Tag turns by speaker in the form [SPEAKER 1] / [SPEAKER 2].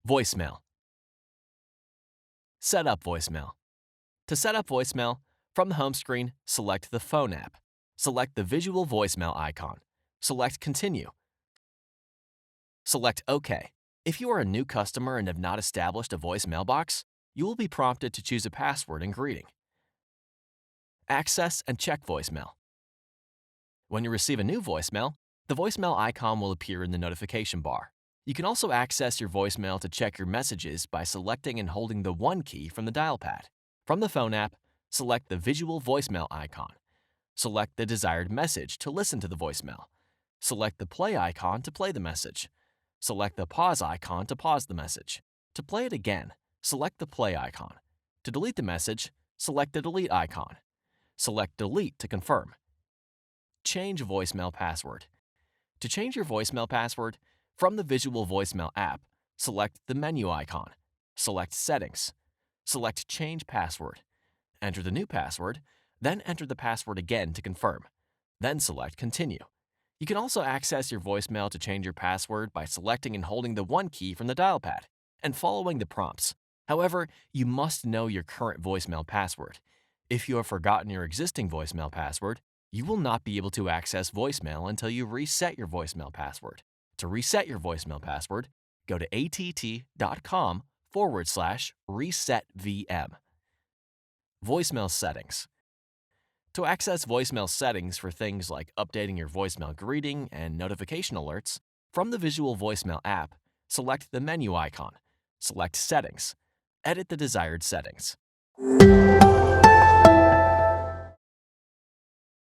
[SPEAKER 1] Voicemail. Set up voicemail. To set up voicemail, from the home screen, select the Phone app. Select the visual voicemail icon. Select Continue. Select OK. If you are a new customer and have not established a voice mailbox, you will be prompted to choose a password and greeting. Access and check voicemail. When you receive a new voicemail, the voicemail icon will appear in the notification bar. You can also access your voicemail to check your messages by selecting and holding the 1 key from the dial pad. From the Phone app, select the visual voicemail icon. Select the desired message to listen to the voicemail. Select the play icon to play the message. Select the pause icon to pause the message. To play it again, select the play icon. To delete the message, select the delete icon. Select delete to confirm. Change voicemail password. To change your voicemail password, from the visual voicemail app, select the menu icon. Select Settings. Select Change Password. Enter the new password, then enter the password again to confirm. Then select Continue. You can also access your voicemail to change your password by selecting and holding the 1 key from the dial pad and following the prompts. However, you must know your current voicemail password. If you have forgotten your existing voicemail password, you will not be able to access voicemail until you reset your voicemail password. To reset your voicemail password, go to att.com/resetvm. Voicemail settings. To access voicemail settings for things like updating your voicemail greeting and notification alerts, from the visual voicemail app, select the menu icon. Select Settings. Edit the desired settings.